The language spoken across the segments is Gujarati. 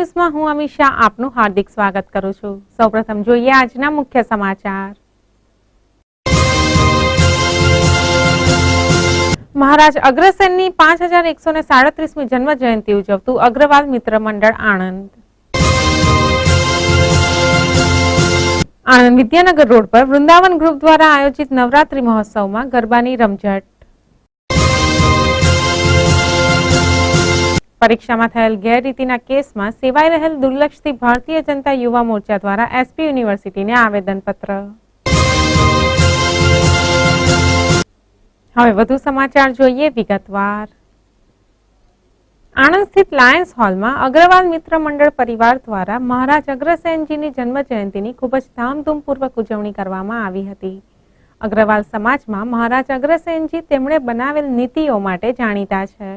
ન્યૂઝમાં હું અમીષા આપનું હાર્દિક સ્વાગત કરું છું। સૌપ્રથમ જોઈએ આજના મુખ્ય સમાચાર। મહારાજ અગ્રસેનની 5137મી જન્મ જયંતિ ઉજવતું અગ્રવાલ મિત્ર મંડળ આણંદ। આણંદ વિદ્યાનગર રોડ પર વૃંદાવન ગ્રુપ દ્વારા આયોજિત નવરાત્રી મહોત્સવમાં ગરબાની રમઝટ। પરીક્ષામાં થયેલ ગેરરીતિના કેસમાં સેવાઈ રહેલ દુર્લક્ષથી ભારતીય જનતા યુવા મોરચા દ્વારા એસપી યુનિવર્સિટીને આવેદનપત્ર। હવે વધુ સમાચાર જોઈએ વિગતવાર। આણંદ સ્થિત લાયન્સ હોલમાં અગ્રવાલ મિત્ર મંડળ પરિવાર દ્વારા મહારાજ અગ્રસેનજીની જન્મ જયંતિની ખૂબ જ ધામધૂમપૂર્વક ઉજવણી કરવામાં આવી હતી। અગ્રવાલ સમાજમાં મહારાજ અગ્રસેનજી તેમણે બનાવેલ નીતિઓ માટે જાણીતા છે।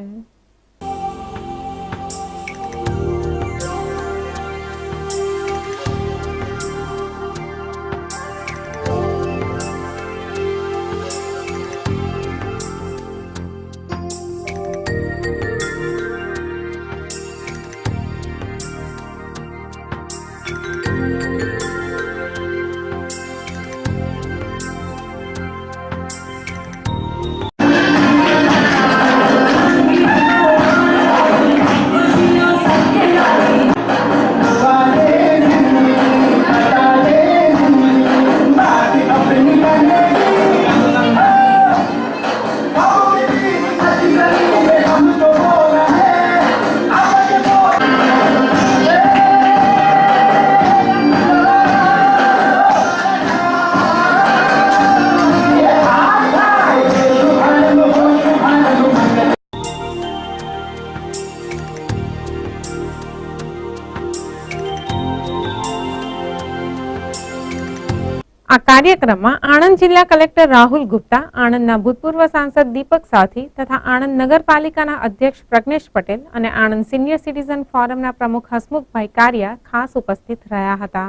આ કાર્યક્રમમાં આણંદ જિલ્લા કલેક્ટર રાહુલ ગુપ્તા, આણંદના ભૂતપૂર્વ સાંસદ દીપક સાથી તથા આણંદ નગરપાલિકાના અધ્યક્ષ પ્રજ્ઞેશ પટેલ અને આણંદ સિનિયર સિટીઝન ફોરમના પ્રમુખ હસમુખભાઈ કારિયા ખાસ ઉપસ્થિત રહ્યા હતા।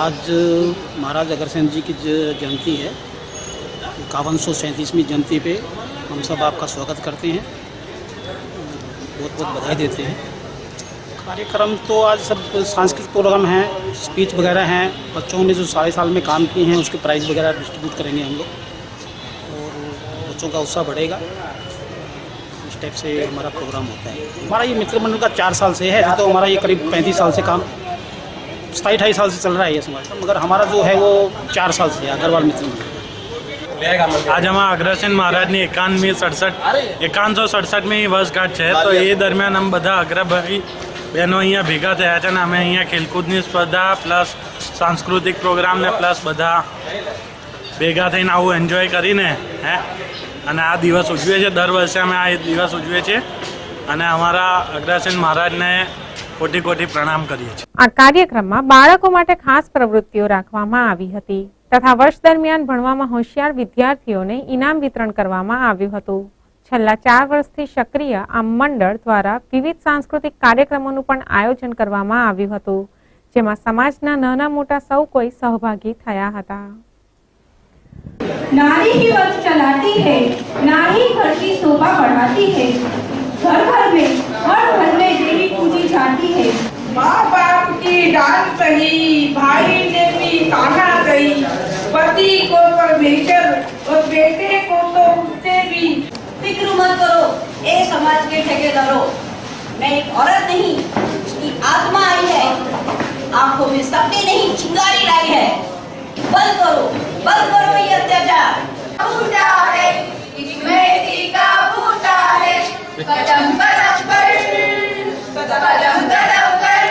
आज महाराज अग्रसेन जी की जयंती है। 5137वीं जयंती पे हम सब आपका स्वागत करते हैं, बहुत बहुत बधाई देते हैं। कार्यक्रम तो आज सब सांस्कृतिक प्रोग्राम हैं, स्पीच वगैरह हैं। बच्चों ने जो 4.5 साल में काम किए हैं उसके प्राइज़ वगैरह डिस्ट्रीब्यूट करेंगे हम लोग और बच्चों का उत्साह बढ़ेगा। इस टाइप से हमारा प्रोग्राम होता है। हमारा ये मित्र मंडल का 4 साल से है, तो हमारा ये करीब 35 साल से काम 27-28 साल से चल रहा है ये समाज, मगर हमारा जो है वो 4 साल से है अग्रवाल मित्र मंडल। आज हमारा अग्रसेन महाराज ने 5167મી વર્ષગાંઠ છે, તો એ દરમિયાન અમે બધા અગ્રભાઈ બહેનો અહીંયા ભેગા થયા છે અને અમે અહીંયા ખેલકૂદની સ્પર્ધા પ્લસ સાંસ્કૃતિક પ્રોગ્રામને પ્લસ બધા ભેગા થઈને આવું એન્જોય કરીને અને આ દિવસ ઉજવીએ છીએ। દર વર્ષે અમે આ દિવસ ઉજવીએ છીએ અને અમારા અગ્રસેન મહારાજને કોટી કોટી પ્રણામ કરીએ છીએ। આ કાર્યક્રમમાં બાળકો માટે ખાસ પ્રવૃત્તિઓ રાખવામાં આવી હતી તથા વર્ષ દરમિયાન ભણવામાં હોશિયાર વિદ્યાર્થીઓને ઇનામ વિતરણ કરવામાં આવ્યું હતું। છેલ્લા 4 વર્ષથી સક્રિય આ મંડળ દ્વારા વિવિધ સાંસ્કૃતિક કાર્યક્રમોનું પણ આયોજન કરવામાં આવ્યું હતું, જેમાં સમાજના નાના મોટા સૌ કોઈ સહભાગી થયા હતા। नारी ही वंश चलाती है, नारी घर की शोभा बढ़ाती है, घर घर में हर घर में देवी पूजी जाती है। माँ बाप की डांट सही, भाई ने भी ताना सही, पति को परमेश्वर और बेटे को तो उससे भी। फिक्र मत करो ए समाज के ठेकेदारों, मैं एक औरत नहीं, उसकी आत्मा आई है, आंखों में सपने नहीं चिंगारी लाई है। बंद करो ये अत्याचार। फूटा है मेहंदी का फूटा है, कदम कदम पर, कदम कदम कर।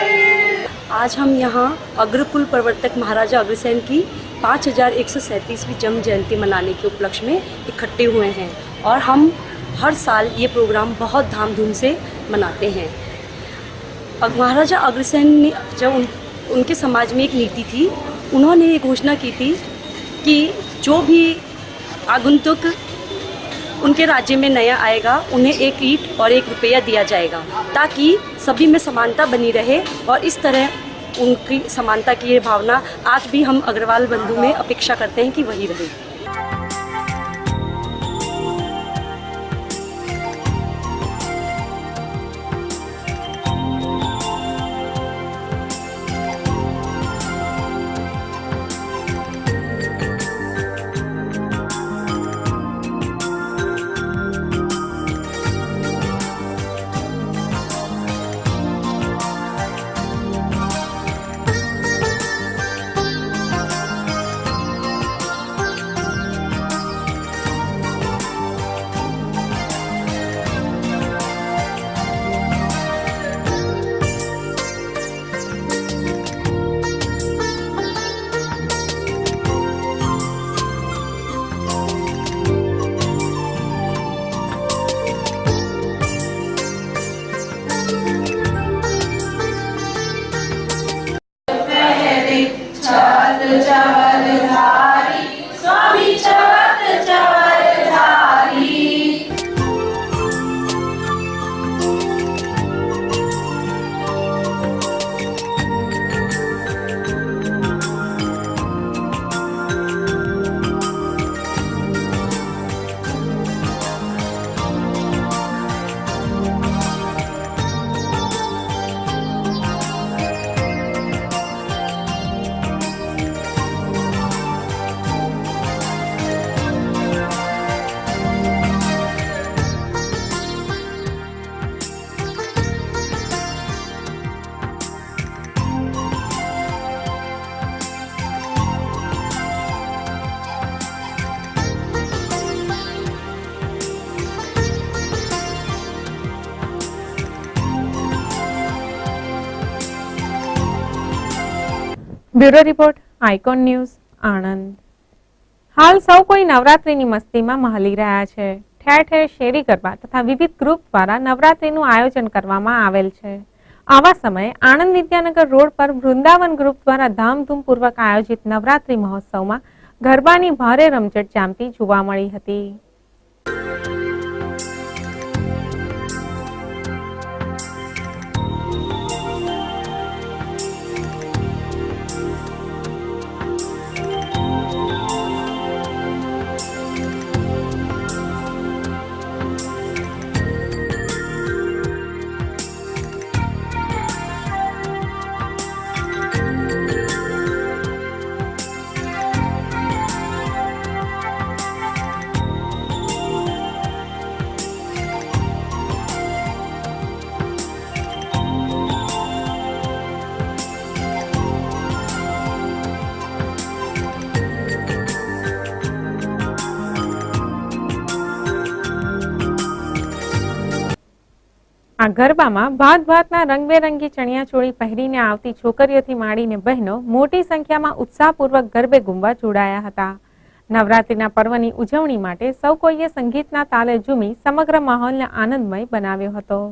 आज हम यहाँ अग्रकुल प्रवर्तक महाराजा अग्रसेन की 5137वीं जन्म जयंती मनाने के उपलक्ष्य में इकट्ठे हुए हैं और हम हर साल ये प्रोग्राम बहुत धामधूम से मनाते हैं। महाराजा अग्रसेन ने जब उनके समाज में एक नीति थी, उन्होंने ये घोषणा की थी कि जो भी आगंतुक उनके राज्य में नया आएगा उन्हें 1 ईंट और 1 रुपया दिया जाएगा, ताकि सभी में समानता बनी रहे। और इस तरह उनकी समानता की ये भावना आज भी हम अग्रवाल बंधु में अपेक्षा करते हैं कि वही रहे। Bureau report, icon news, Anand. હાલ સૌ કોઈ નવરાત્રીની મસ્તીમાં મહલી રહ્યા છે. ઠેર ઠેર શેરી ગરબા તથા વિવિધ ગ્રુપ દ્વારા નવરાત્રીનું આયોજન કરવામાં આવેલ છે. આવા સમયે આણંદ વિદ્યાનગર રોડ પર વૃંદાવન ગ્રુપ દ્વારા ધામધૂમપૂર્વક આયોજિત નવરાત્રી મહોત્સવમાં ગરબાની ભારે રમઝટ જામતી જોવા મળી હતી. આ ગરબામાં ભાત ભાતના રંગબેરંગી ચણિયાચોળી પહેરીને આવતી છોકરીઓથી માંડીને બહેનો મોટી સંખ્યામાં ઉત્સાહપૂર્વક ગરબે ઘૂમવા જોડાયા હતા. નવરાત્રીના પર્વની ઉજવણી માટે સૌ કોઈએ સંગીતના તાલે ઝૂમી સમગ્ર માહોલને આનંદમય બનાવ્યો હતો.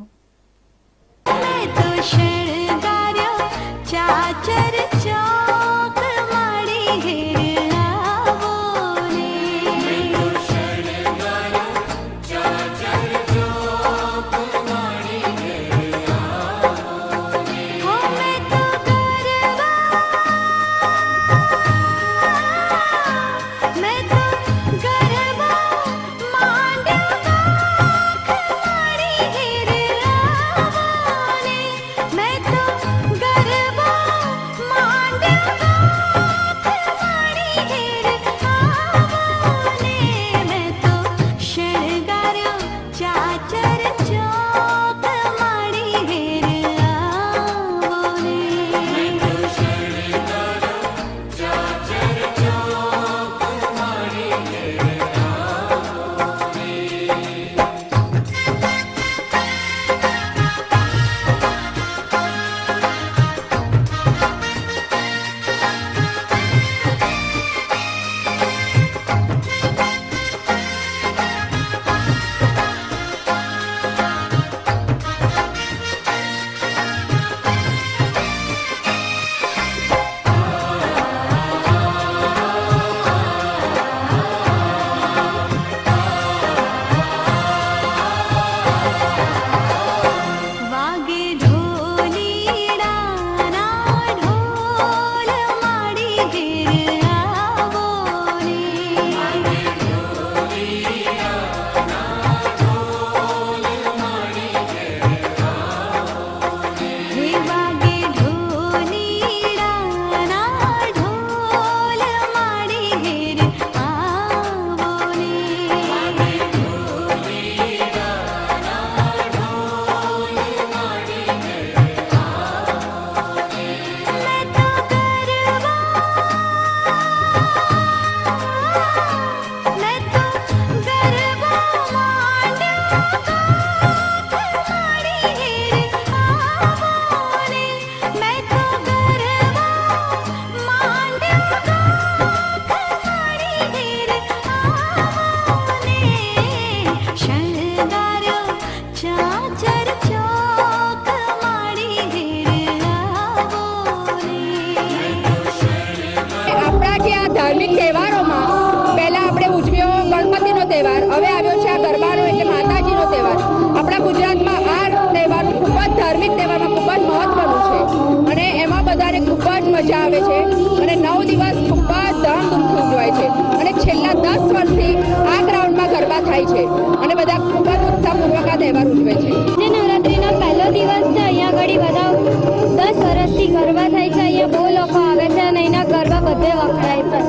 ધાર્મિક તહેવારોમાં પહેલા આપણે ઉજવ્યો ગણપતિનો તહેવાર, હવે આવ્યો છે આ ગરબાનો એટલે માતાજીનો તહેવાર. આપણા ગુજરાતમાં આ તહેવાર ખૂબ જ ધાર્મિક તહેવારમાં ખૂબ જ મહત્વનું છે અને એમાં બધાને ખૂબ જ મજા આવે છે અને 9 દિવસ ખૂબ જ ધામધૂમથી ઉજવાય છે અને છેલ્લા 10 વર્ષથી આ ગ્રાઉન્ડમાં ગરબા થાય છે અને બધા ખૂબ જ ઉત્સાહપૂર્વક આ તહેવાર ઉજવે છે. જે નવરાત્રીનો પહેલો દિવસ છે, અહીંયા આગળ બધા 10 વર્ષથી ગરબા થાય છે. અહીંયા બહુ લોકો આવે છે અને અહીંના ગરબા બધે વખણાય છે.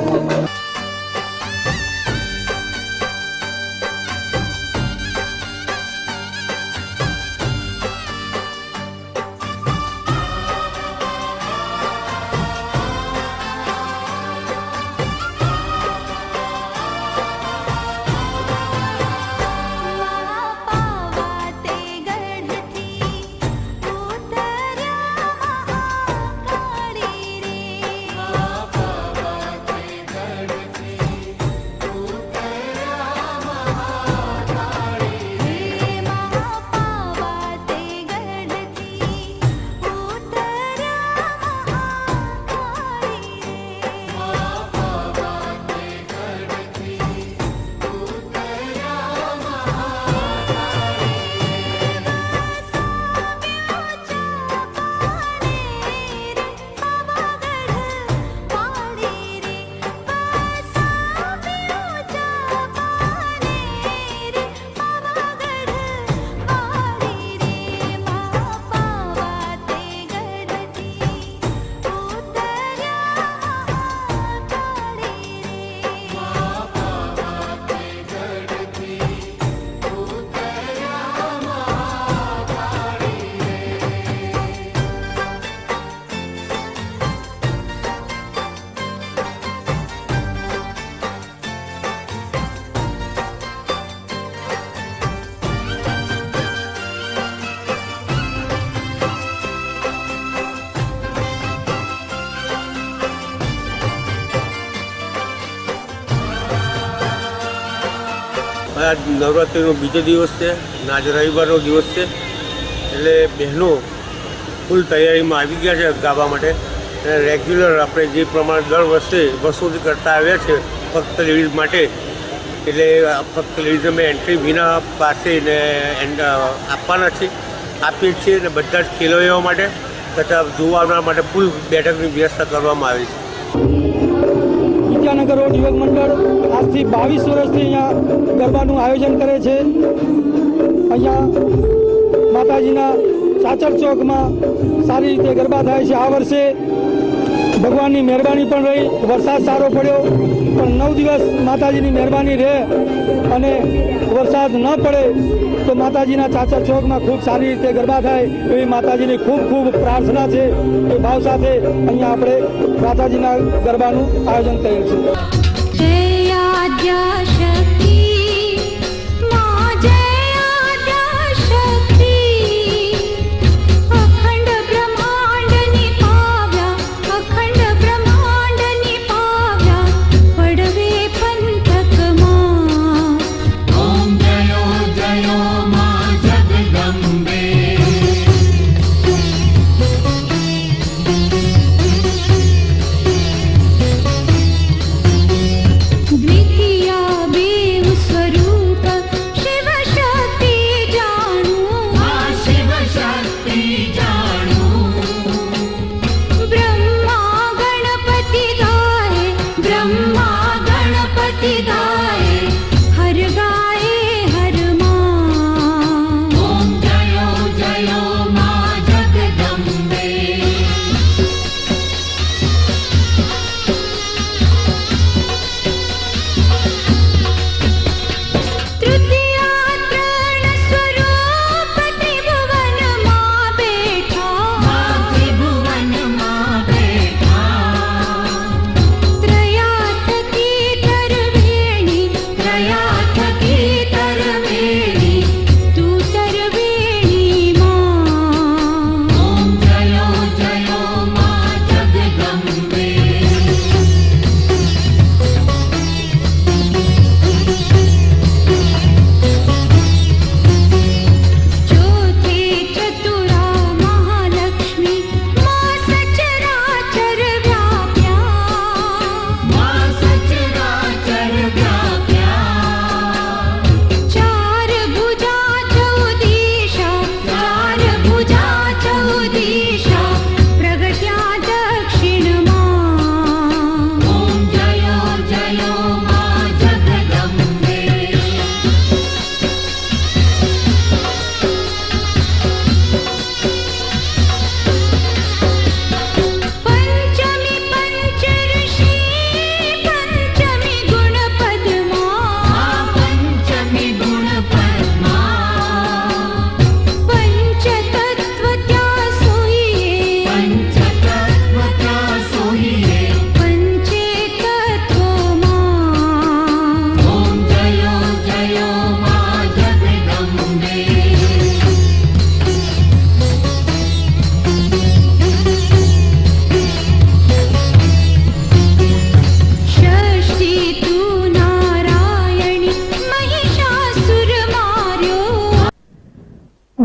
આજ નવરાત્રિનો બીજો દિવસ છે અને આજે રવિવારનો દિવસ છે એટલે બહેનો ફૂલ તૈયારીમાં આવી ગયા છે ગાવા માટે અને રેગ્યુલર આપણે જે પ્રમાણે દર વર્ષોથી કરતા આવ્યા છે ફક્ત લેડીઝ માટે એટલે ફક્ત લેડીઝ અમે એન્ટ્રી વિના પાસે ને આપવાના છે આપીએ છીએ અને બધા જ ખેલૈયાઓ માટે તથા જોવા માટે ફૂલ બેઠકની વ્યવસ્થા કરવામાં આવી છે. વિદ્યાનગર રોડ યુવક મંડળ આજથી 22 વર્ષથી અહીંયા ગરબાનું આયોજન કરે છે. અહીંયા માતાજીના ચાચર ચોકમાં સારી રીતે ગરબા થાય છે. આ વર્ષે ભગવાનની મહેરબાની પણ રહી, વરસાદ સારો પડ્યો, પણ 9 દિવસ માતાજીની મહેરબાની રહે અને વરસાદ ન પડે તો માતાજીના ચાચર ચોકમાં ખૂબ સારી રીતે ગરબા થાય એવી માતાજીની ખૂબ ખૂબ પ્રાર્થના છે. એ ભાવ સાથે અહીંયા આપણે માતાજીના ગરબાનું આયોજન કરેલ છે.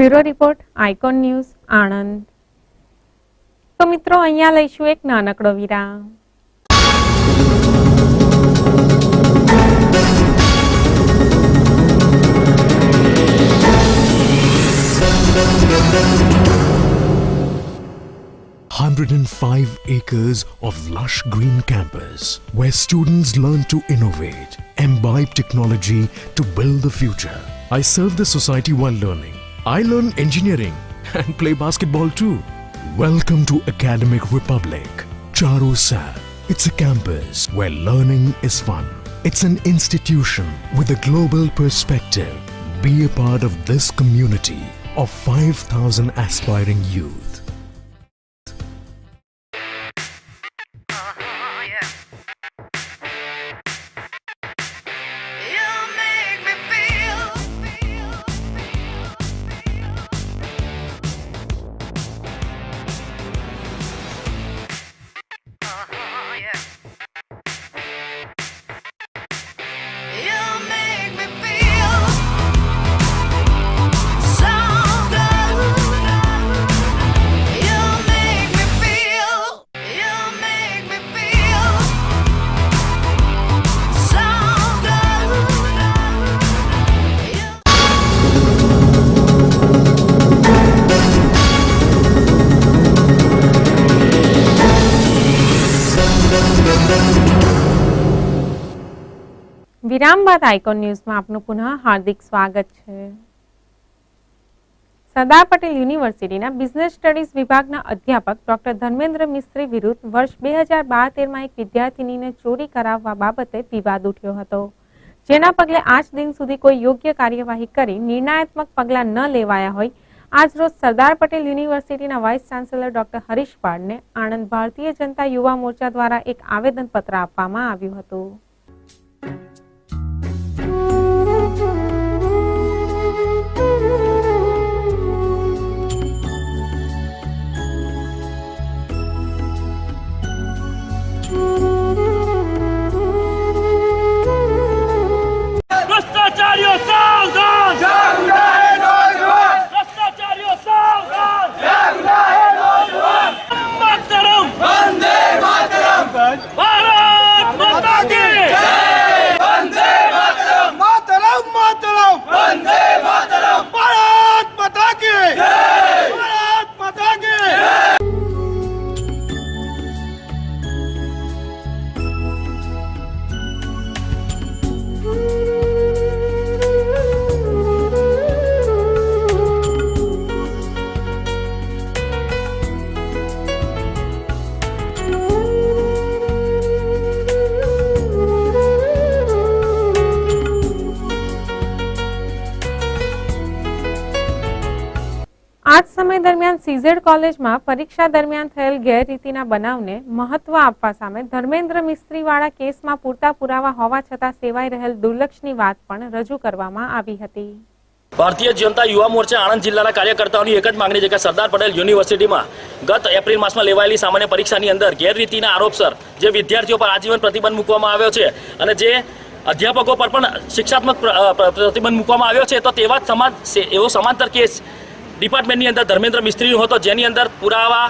Bureau report icon news Anand. તો મિત્રો અહીંયા લઈશું એક નાનકડો વિરામ. $105 acres of lush green campus where students learn to innovate, imbibe technology to build the future. I serve the society while learning. I learn engineering and play basketball too. Welcome to Academic Republic, Charu Sar. It's a campus where learning is fun. It's an institution with a global perspective. Be a part of this community of 5,000 aspiring youth. You make me feel વિરામ બાદ આઇકોન ન્યૂઝમાં આપનું પુનઃ હાર્દિક સ્વાગત છે. સરદાર પટેલ યુનિવર્સિટીના બિઝનેસ સ્ટડીઝ વિભાગના અધ્યાપક ડોક્ટર ધર્મેન્દ્ર મિસ્ત્રી વિરુદ્ધ વર્ષ 2012-13માં એક વિદ્યાર્થિનીને ચોરી કરાવવા બાબતે વિવાદ ઉઠ્યો હતો, જેના પગલે આજ દિન સુધી કોઈ યોગ્ય કાર્યવાહી કરી નિર્ણયાત્મક પગલાં ન લેવાયા હોય આજરોજ સરદાર પટેલ યુનિવર્સિટીના વાઇસ ચાન્સેલર ડોક્ટર હરીશ પાડને આણંદ ભારતીય જનતા યુવા મોરચા દ્વારા એક આવેદનપત્ર આપવામાં આવ્યું હતું. ભ્રષ્ટાચારીઓ સાવધાન! જાગતા હે નौजवान! ભ્રષ્ટાચારીઓ સાવધાન! જાગતા હે નौजवान! માતરમ! વંદે માતરમ! ભારત માતા કી જય! વંદે માતરમ! માતરમ માતરમ! વંદે માતરમ! ભારત માતા કી જય! ભારત માતા કી જય! આજ સમય દરમિયાન સીઝેડ કોલેજમાં પરીક્ષા દરમિયાન થયેલ ગેરરીતિના બનાવને મહત્વ આપવા સામે ધર્મેન્દ્ર મિસ્ત્રીવાળા કેસમાં પૂરતા પુરાવા હોવા છતાં સેવાઈ રહેલ દુર્લક્ષની વાત પણ રજૂ કરવામાં આવી હતી. ભારતીય જનતા યુવા મોરચા આણંદ જિલ્લાના કાર્યકર્તાઓની એક જ માંગણી છે કે સરદાર પટેલ યુનિવર્સિટીમાં ગત એપ્રિલ માસમાં લેવાયેલી સામાન્ય પરીક્ષાની અંદર ગેરરીતિના આરોપસર જે વિદ્યાર્થીઓ પર આજીવન પ્રતિબંધ મૂકવામાં આવ્યો છે અને જે અધ્યાપકો પર પણ શિક્ષાત્મક પ્રતિબંધ મૂકવામાં આવ્યો છે, તો તેવા એવો સમાંતર કેસ ડિપાર્ટમેન્ટની અંદર ધર્મેન્દ્ર મિસ્ત્રીનો હતો, જેની અંદર પુરાવા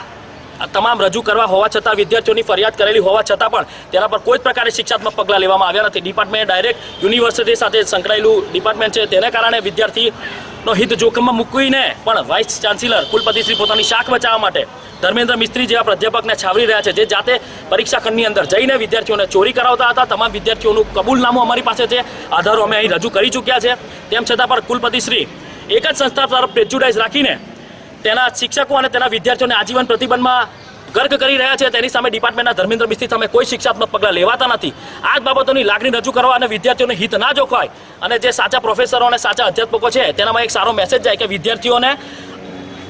તમામ રજૂ કરવા હોવા છતાં વિદ્યાર્થીઓની ફરિયાદ કરેલી હોવા છતાં પણ તેના પર કોઈ જ પ્રકારે શિક્ષાત્મક પગલાં લેવામાં આવ્યા નથી. ડિપાર્ટમેન્ટ ડાયરેક્ટ યુનિવર્સિટી સાથે સંકળાયેલું ડિપાર્ટમેન્ટ છે, તેને કારણે વિદ્યાર્થીનો હિત જોખમમાં મૂકીને પણ વાઇસ ચાન્સેલર કુલપતિશ્રી પોતાની શાખ બચાવવા માટે ધર્મેન્દ્ર મિસ્ત્રી જેવા પ્રાધ્યાપકને છાવરી રહ્યા છે, જે જાતે પરીક્ષા ખંડની અંદર જઈને વિદ્યાર્થીઓને ચોરી કરાવતા હતા. તમામ વિદ્યાર્થીઓનું કબૂલનામું અમારી પાસે છે, આધારો અમે અહીં રજૂ કરી ચૂક્યા છે. તેમ છતાં પણ કુલપતિશ્રી એક જ સંસ્થા તરફ પ્રેજ્યુડાઇઝ રાખીને તેના શિક્ષકો અને તેના વિદ્યાર્થીઓને આજીવન પ્રતિબંધમાં ગર્ક કરી રહ્યા છે. તેની સામે ડિપાર્ટમેન્ટના ધર્મેન્દ્ર મિસ્ત્રી સામે કોઈ શિક્ષાત્મક પગલાં લેવાતા નથી. આ જ બાબતોની લાગણી રજૂ કરવા અને વિદ્યાર્થીઓને હિત ના જોખવાય અને જે સાચા પ્રોફેસરો અને સાચા અધ્યાપકો છે તેનામાં એક સારો મેસેજ જાય કે વિદ્યાર્થીઓને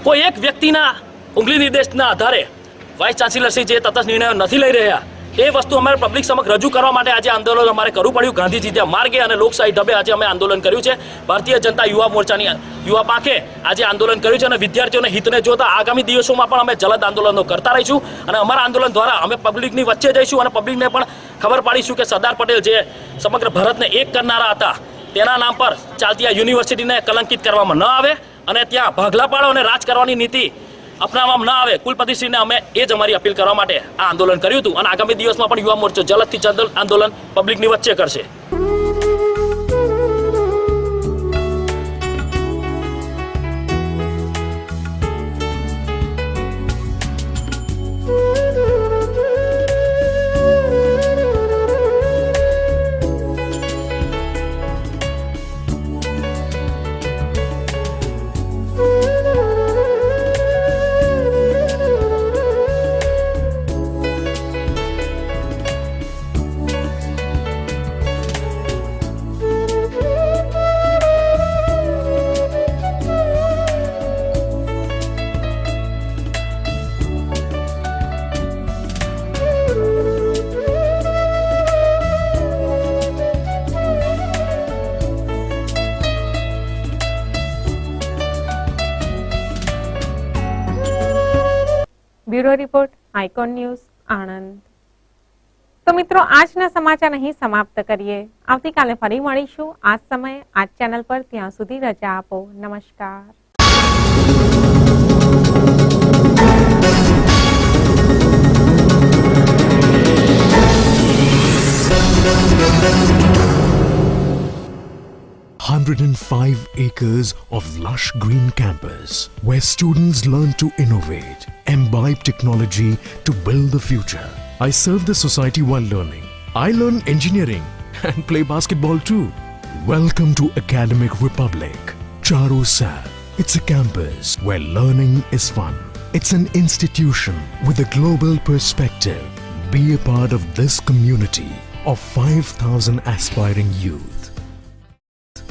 કોઈ એક વ્યક્તિના ઉંગલી નિર્દેશના આધારે વાઇસ ચાન્સેલરશ્રી જે તટસ્થ નિર્ણયો નથી લઈ રહ્યા, એ વસ્તુ અમારે પબ્લિક સમક્ષ રજૂ કરવા માટે આજે આંદોલન અમારે કરવું પડ્યું. ગાંધીજી ત્યાં માર્ગે અને લોકશાહી ઢબે આજે અમે આંદોલન કર્યું છે. ભારતીય જનતા યુવા મોરચાની યુવા પાંખે આજે આંદોલન કર્યું છે અને વિદ્યાર્થીઓને હિતને જોતા આગામી દિવસોમાં પણ અમે જલદ આંદોલનો કરતા રહીશું અને અમારા આંદોલન દ્વારા અમે પબ્લિકની વચ્ચે જઈશું અને પબ્લિકને પણ ખબર પાડીશું કે સરદાર પટેલ જે સમગ્ર ભારતને એક કરનારા હતા, તેના નામ પર ચાલતી આ યુનિવર્સિટીને કલંકિત કરવામાં ન આવે અને ત્યાં ભાગલા પાડો અને રાજ કરવાની નીતિ અપનાવવામાં ન આવે. કુલપતિશ્રીને અમે એ જ અમારી અપીલ કરવા માટે આ આંદોલન કર્યું હતું અને આગામી દિવસમાં પણ યુવા મોરચો જલદથી જલદ આંદોલન પબ્લિકની વચ્ચે કરશે. Bureau report, icon news, Anand. તો મિત્રો, આજના સમાચાર અહીં સમાપ્ત કરીએ. આવતીકાલે ફરી મળીશું આ જ સમયે આ ચેનલ પર. ત્યાં સુધી રજા આપો. નમસ્કાર. ...105 acres of lush green campus where students learn to innovate, imbibe technology to build the future. I serve the society while learning. I learn engineering and play basketball too. Welcome to Academic Republic, Charu Sar. It's a campus where learning is fun. It's an institution with a global perspective. Be a part of this community of 5,000 aspiring youth.